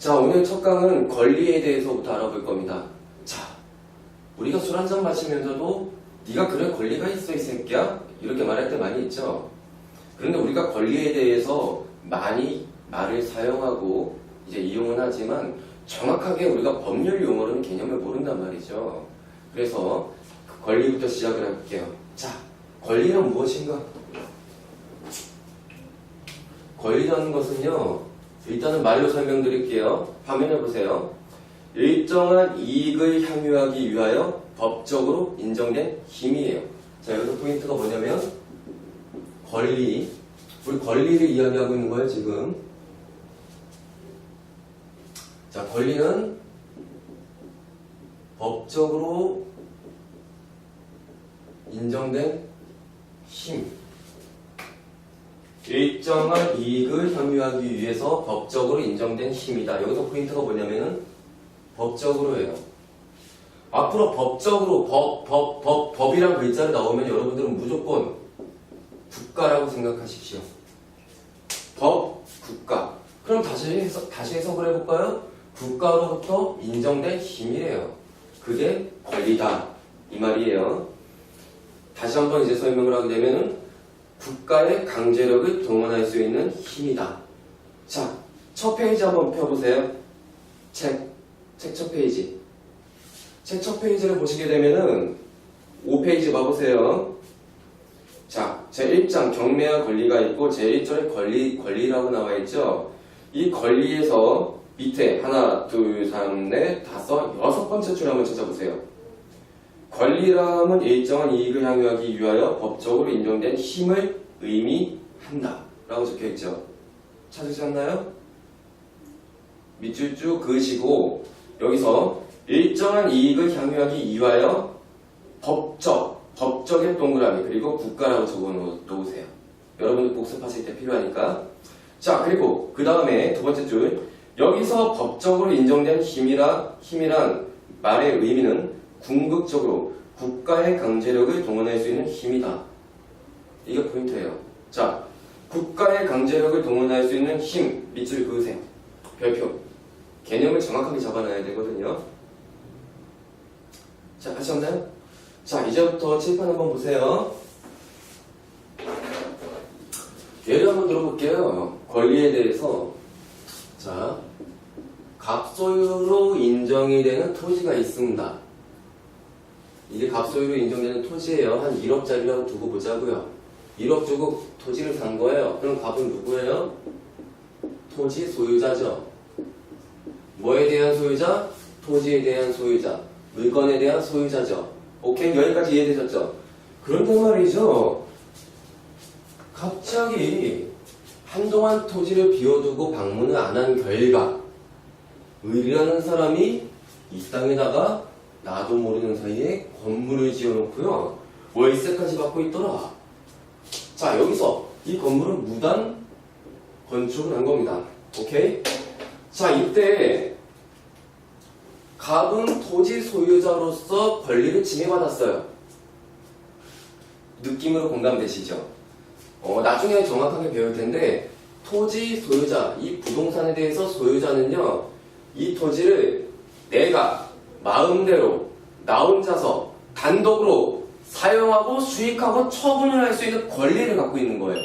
자, 오늘 첫 강은 권리에 대해서부터 알아볼 겁니다. 자, 우리가 술 한잔 마시면서도 네가 그럴 권리가 있어 이 새끼야? 이렇게 말할 때 많이 있죠. 그런데 우리가 권리에 대해서 많이 말을 사용하고 이제 이용은 하지만 정확하게 우리가 법률 용어로는 개념을 모른단 말이죠. 그래서 그 권리부터 시작을 할게요. 자, 권리는 무엇인가? 권리라는 것은요, 일단은 말로 설명드릴게요. 화면을 보세요. 일정한 이익을 향유하기 위하여 법적으로 인정된 힘이에요. 자, 여기서 포인트가 뭐냐면 권리. 우리 권리를 이야기하고 있는 거예요, 지금. 자, 권리는 법적으로 인정된 힘. 일정한 이익을 향유하기 위해서 법적으로 인정된 힘이다. 여기서 포인트가 뭐냐면은 법적으로예요. 앞으로 법적으로 법이란 글자를 나오면 여러분들은 무조건 국가라고 생각하십시오. 법, 국가. 그럼 다시 해석을 해볼까요? 국가로부터 인정된 힘이래요. 그게 권리다. 이 말이에요. 다시 한번 이제 설명을 하게 되면은 국가의 강제력을 동원할 수 있는 힘이다. 자, 첫 페이지 한번 펴보세요. 책 첫 페이지. 책 첫 페이지를 보시게 되면은 5페이지 봐보세요. 자, 제1장 경매와 권리가 있고 제1절에 권리라고 나와있죠. 이 권리에서 밑에 하나, 둘, 삼, 넷, 다섯, 여섯 번째 줄 한번 찾아보세요. 권리라면 일정한 이익을 향유하기 위하여 법적으로 인정된 힘을 의미한다 라고 적혀있죠. 찾으셨나요? 밑줄 쭉 그으시고 여기서 일정한 이익을 향유하기 위하여 법적의 동그라미 그리고 국가라고 적어 놓으세요. 여러분들 복습하실 때 필요하니까. 자, 그리고 그 다음에 두 번째 줄 여기서 법적으로 인정된 힘이란 말의 의미는 궁극적으로 국가의 강제력을 동원할 수 있는 힘이다. 이게 포인트예요. 자, 국가의 강제력을 동원할 수 있는 힘 밑줄 그으세요. 별표. 개념을 정확하게 잡아놔야 되거든요. 자, 하셨나요? 자, 이제부터 칠판 한번 보세요. 예를 한번 들어볼게요. 권리에 대해서. 자, 갑소유로 인정이 되는 토지가 있습니다. 이게 갑소유로 인정되는 토지예요. 한 1억짜리라고 두고 보자고요. 1억 주고 토지를 산 거예요. 그럼 갑은 누구예요? 토지 소유자죠. 뭐에 대한 소유자? 토지에 대한 소유자. 물건에 대한 소유자죠. 오케이? 여기까지 이해되셨죠? 그런데 말이죠. 갑자기 한동안 토지를 비워두고 방문을 안 한 결과 의리라는 사람이 이 땅에다가 나도 모르는 사이에 건물을 지어놓고요. 월세까지 받고 있더라. 자, 여기서 이 건물은 무단 건축을 한 겁니다. 오케이? 자, 이때 갑은 토지 소유자로서 권리를 침해받았어요. 느낌으로 공감되시죠? 나중에 정확하게 배울 텐데 토지 소유자, 이 부동산에 대해서 소유자는요, 이 토지를 내가 마음대로 나 혼자서 단독으로 사용하고 수익하고 처분을 할 수 있는 권리를 갖고 있는 거예요.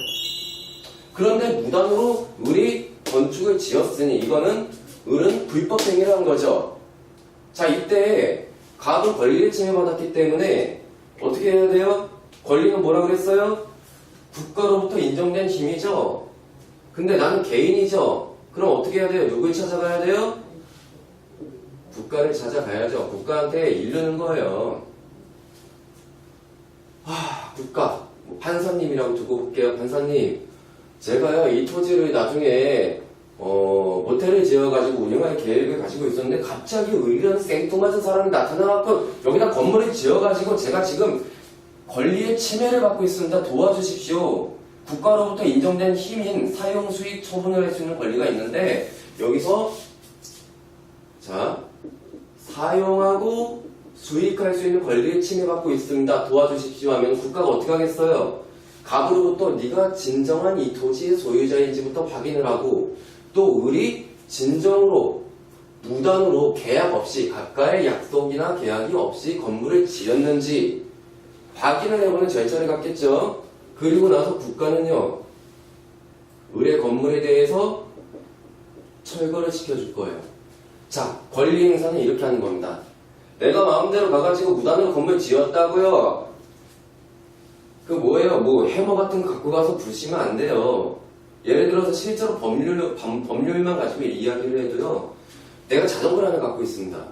그런데 무단으로 을이 건축을 지었으니 이거는 을은 불법행위라는 거죠. 자, 이때 갑은 권리를 침해받았기 때문에 어떻게 해야 돼요? 권리는 뭐라 그랬어요? 국가로부터 인정된 힘이죠. 근데 나는 개인이죠. 그럼 어떻게 해야 돼요? 누굴 찾아가야 돼요? 국가를 찾아가야죠. 국가한테 이르는 거예요. 국가, 판사님이라고 두고 볼게요. 판사님, 제가요 이 토지를 나중에 모텔을 지어가지고 운영할 계획을 가지고 있었는데 갑자기 의리라는 생뚱맞은 사람이 나타나갖고 여기다 건물을 지어가지고 제가 지금 권리의 침해를 받고 있습니다. 도와주십시오. 국가로부터 인정된 힘인 사용 수익 처분을 할 수 있는 권리가 있는데 여기서 자, 사용하고 수익할 수 있는 권리를 침해받고 있습니다. 도와주십시오 하면 국가가 어떻게 하겠어요? 갑으로부터 네가 진정한 이 토지의 소유자인지부터 확인을 하고 또 을이 진정으로 무단으로 계약 없이 각각의 약속이나 계약이 없이 건물을 지었는지 확인을 해보는 절차를 갖겠죠. 그리고 나서 국가는요, 의뢰 건물에 대해서 철거를 시켜줄 거예요. 자, 권리 행사는 이렇게 하는 겁니다. 내가 마음대로 가가지고 무단으로 건물 지었다고요. 그 뭐예요? 뭐 해머 같은 거 갖고 가서 부시면 안 돼요. 예를 들어서 실제로 법률만 가지고 이야기를 해도요. 내가 자전거를 하나 갖고 있습니다.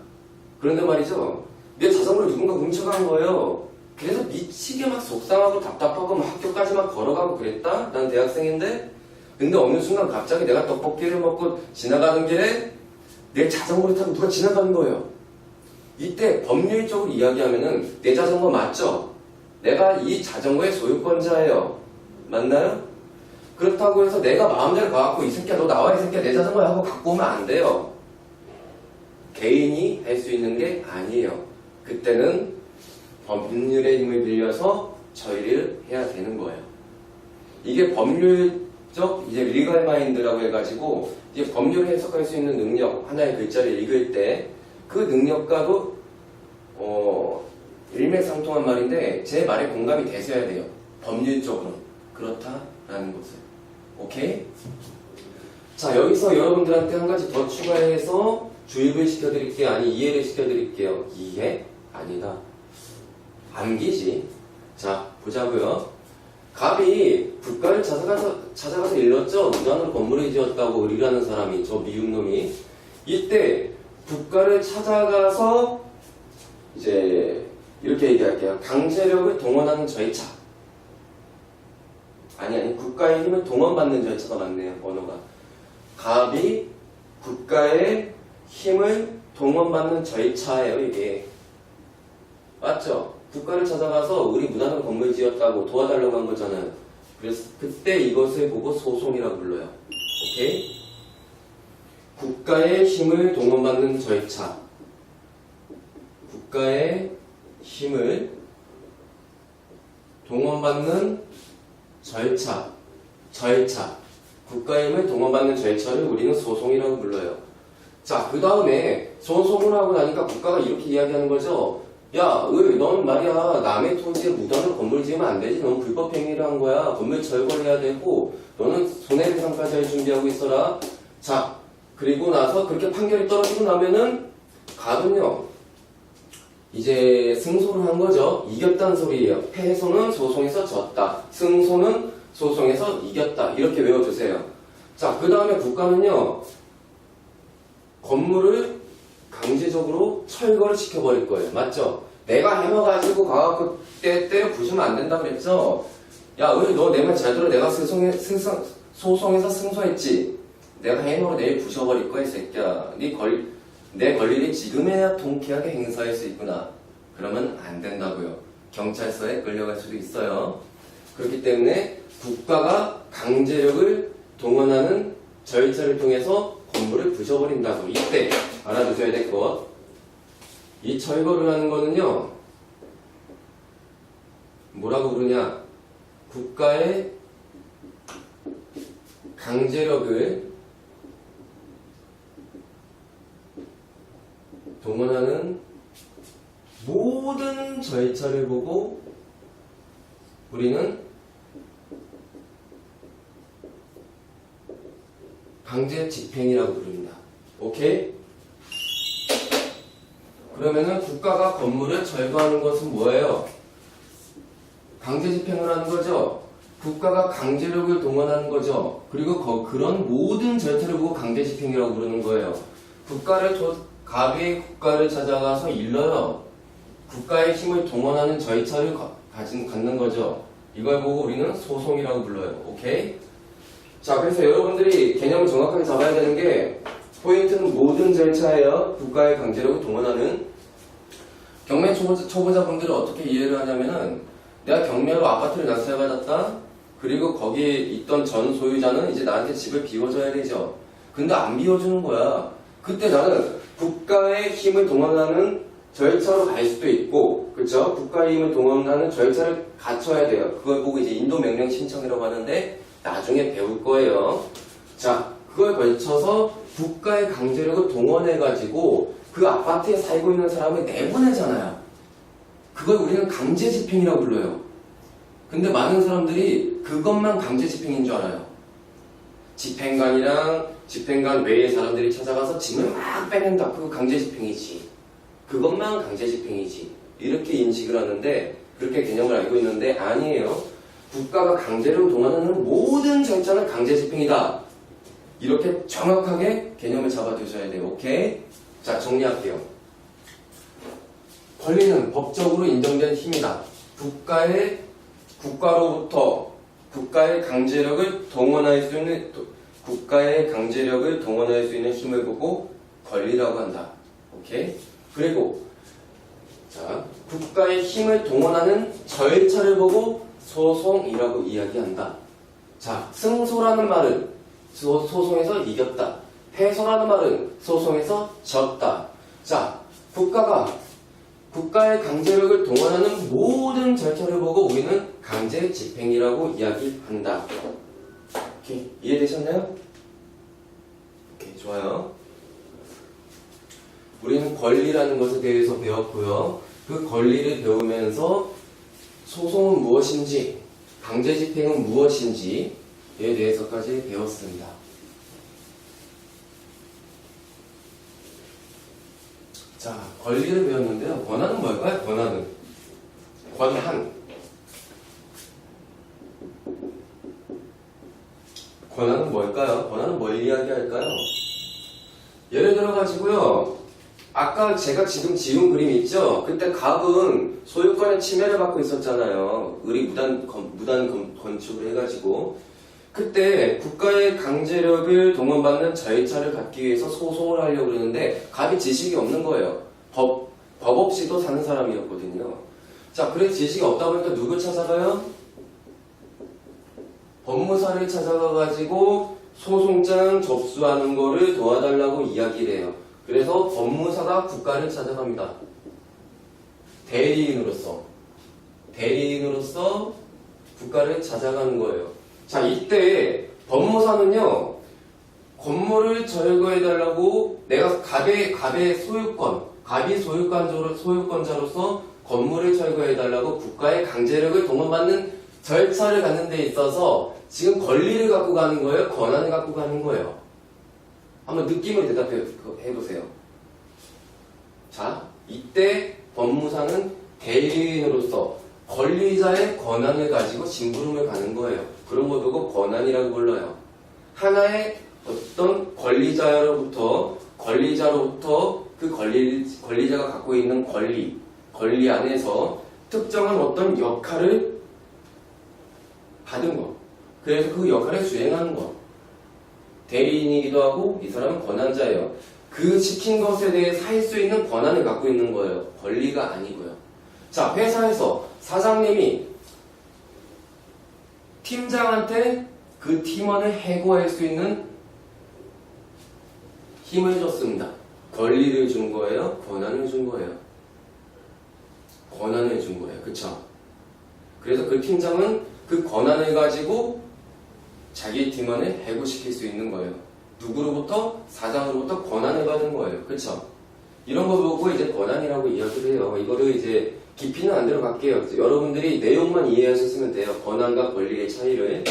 그런데 말이죠. 내 자전거를 누군가 훔쳐간 거예요. 그래서 미치게 막 속상하고 답답하고 막 학교까지 막 걸어가고 그랬다? 난 대학생인데? 근데 어느 순간 갑자기 내가 떡볶이를 먹고 지나가는 길에 내 자전거를 타고 누가 지나가는 거예요. 이때 법률적으로 이야기하면은 내 자전거 맞죠? 내가 이 자전거의 소유권자예요. 맞나요? 그렇다고 해서 내가 마음대로 가갖고 이 새끼야 너 나와 이 새끼야 내 자전거야 하고 갖고 오면 안 돼요. 개인이 할 수 있는 게 아니에요. 그때는 법률의 힘을 빌려서 처리를 해야 되는 거예요. 이게 법률적 이제 리걸 마인드라고 해가지고 이제 법률을 해석할 수 있는 능력, 하나의 글자를 읽을 때 그 능력과도 일맥상통한 말인데 제 말에 공감이 되셔야 돼요. 법률적으로 그렇다라는 것을. 오케이? 자, 여기서 여러분들한테 한 가지 더 추가해서 주입을 시켜드릴게요. 아니 이해를 시켜드릴게요. 이해? 아니다. 암기지. 자, 보자고요. 갑이 국가를 찾아가서 일렀죠. 무단으로 건물을 지었다고 의리라는 사람이, 저 미운 놈이. 이때 국가를 찾아가서 이제 이렇게 얘기할게요. 강제력을 동원하는 절차. 아니 국가의 힘을 동원받는 절차가 맞네요. 언어가. 갑이 국가의 힘을 동원받는 절차예요. 이게 맞죠? 국가를 찾아가서 우리 무단으로 건물 지었다고 도와달라고 한 거잖아요. 그래서 그때 이것을 보고 소송이라고 불러요. 오케이? 국가의 힘을 동원받는 절차. 국가의 힘을 동원받는 절차. 국가의 힘을 동원받는 절차를 우리는 소송이라고 불러요. 자, 그 다음에 소송을 하고 나니까 국가가 이렇게 이야기하는 거죠. 야, 넌 말이야 남의 토지에 무단으로 건물 지으면 안 되지. 넌 불법 행위를 한 거야. 건물 철거를 해야 되고 너는 손해배상까지 할 준비하고 있어라. 자, 그리고 나서 그렇게 판결이 떨어지고 나면은 갑은요 이제 승소를 한 거죠. 이겼다는 소리예요. 패소는 소송에서 졌다. 승소는 소송에서 이겼다. 이렇게 외워주세요. 자, 그 다음에 국가는요 건물을 강제적으로 철거를 시켜버릴 거예요. 맞죠? 내가 해먹어가지고 가갖고 때려 부수면 안 된다고 그랬죠? 야, 너 내 말 잘 들어. 내가 소송에서 승소했지? 내가 해먹어 내일 부셔버릴 거야, 이 새끼야. 내 권리를 지금에야 통쾌하게 행사할 수 있구나. 그러면 안 된다고요. 경찰서에 끌려갈 수도 있어요. 그렇기 때문에 국가가 강제력을 동원하는 절차를 통해서 건물을 부셔버린다고. 이때 알아두셔야 될 것. 이 철거를 하는 거는요, 뭐라고 부르냐. 국가의 강제력을 동원하는 모든 절차를 보고 우리는 강제 집행이라고 부릅니다. 오케이? 그러면은 국가가 건물을 철거하는 것은 뭐예요? 강제 집행을 하는 거죠. 국가가 강제력을 동원하는 거죠. 그리고 그런 모든 절차를 보고 강제 집행이라고 부르는 거예요. 갑이 국가를 찾아가서 일러요. 국가의 힘을 동원하는 절차를 갖는 거죠. 이걸 보고 우리는 소송이라고 불러요. 오케이? 자, 그래서 여러분들이 개념을 정확하게 잡아야 되는 게 포인트는 모든 절차예요. 국가의 강제력을 동원하는. 경매 초보자분들은 어떻게 이해를 하냐면은 내가 경매로 아파트를 낙찰받았다. 그리고 거기에 있던 전 소유자는 이제 나한테 집을 비워줘야 되죠. 근데 안 비워주는 거야. 그때 나는 국가의 힘을 동원하는 절차로 갈 수도 있고, 그쵸? 국가의 힘을 동원하는 절차를 갖춰야 돼요. 그걸 보고 이제 인도명령 신청이라고 하는데 나중에 배울 거예요. 자, 그걸 걸쳐서 국가의 강제력을 동원해가지고 그 아파트에 살고 있는 사람을 내보내잖아요. 그걸 우리는 강제 집행이라고 불러요. 근데 많은 사람들이 그것만 강제 집행인 줄 알아요. 집행관이랑 집행관 외의 사람들이 찾아가서 짐을 막 빼낸다. 그거 강제 집행이지. 그것만 강제 집행이지. 이렇게 인식을 하는데, 그렇게 개념을 알고 있는데 아니에요. 국가가 강제를 동원하는 모든 절차는 강제 집행이다. 이렇게 정확하게 개념을 잡아두셔야 돼요. 오케이? 자, 정리할게요. 권리는 법적으로 인정된 힘이다. 국가로부터 국가의 강제력을 동원할 수 있는 힘을 보고 권리라고 한다. 오케이? 그리고 자, 국가의 힘을 동원하는 절차를 보고 소송이라고 이야기한다. 자, 승소라는 말은 소송에서 이겼다. 패소라는 말은 소송에서 졌다. 자, 국가가 국가의 강제력을 동원하는 모든 절차를 보고 우리는 강제 집행이라고 이야기한다. 오케이, 이해되셨나요? 오케이, 좋아요. 우리는 권리라는 것에 대해서 배웠고요. 그 권리를 배우면서 소송은 무엇인지, 강제 집행은 무엇인지에 대해서까지 배웠습니다. 자, 권리를 배웠는데요. 권한은 뭘까요? 권한은. 권한은 뭘까요? 권한은 뭘 이야기할까요? 예를 들어가지고요. 아까 제가 지금 지운 그림 있죠? 그때 갑은 소유권의 침해를 받고 있었잖아요. 무단 건축을 해가지고. 그때 국가의 강제력을 동원받는 절차를 갖기 위해서 소송을 하려고 그러는데 갑이 지식이 없는 거예요. 법 없이도 사는 사람이었거든요. 자, 그래서 지식이 없다 보니까 누굴 찾아가요? 법무사를 찾아가가지고 소송장 접수하는 거를 도와달라고 이야기를 해요. 그래서 법무사가 국가를 찾아갑니다. 대리인으로서 국가를 찾아가는 거예요. 자, 이때 법무사는요, 건물을 철거해달라고 내가 갑이 소유권자로서 건물을 철거해달라고 국가의 강제력을 동원받는 절차를 갖는 데 있어서 지금 권리를 갖고 가는 거예요? 권한을 갖고 가는 거예요? 한번 느낌으로 대답해 보세요. 자, 이때 법무사는 대리인으로서 권리자의 권한을 가지고 심부름을 가는 거예요. 그런 거 보고 권한이라고 불러요. 하나의 어떤 권리자로부터 그 권리자가 갖고 있는 권리 안에서 특정한 어떤 역할을 받은 거. 그래서 그 역할을 수행하는 거. 대리인이기도 하고 이 사람은 권한자예요. 그 시킨 것에 대해 할 수 있는 권한을 갖고 있는 거예요. 권리가 아니고요. 자, 회사에서 사장님이 팀장한테 그 팀원을 해고할 수 있는 힘을 줬습니다. 권리를 준 거예요? 권한을 준 거예요? 권한을 준 거예요. 그쵸? 그래서 그 팀장은 그 권한을 가지고 자기 팀원을 해고시킬 수 있는 거예요. 누구로부터? 사장으로부터 권한을 받은 거예요. 그쵸? 이런 거 보고 이제 권한이라고 이야기를 해요. 이거를 이제 깊이는 안 들어갈게요. 여러분들이 내용만 이해하셨으면 돼요. 권한과 권리의 차이를.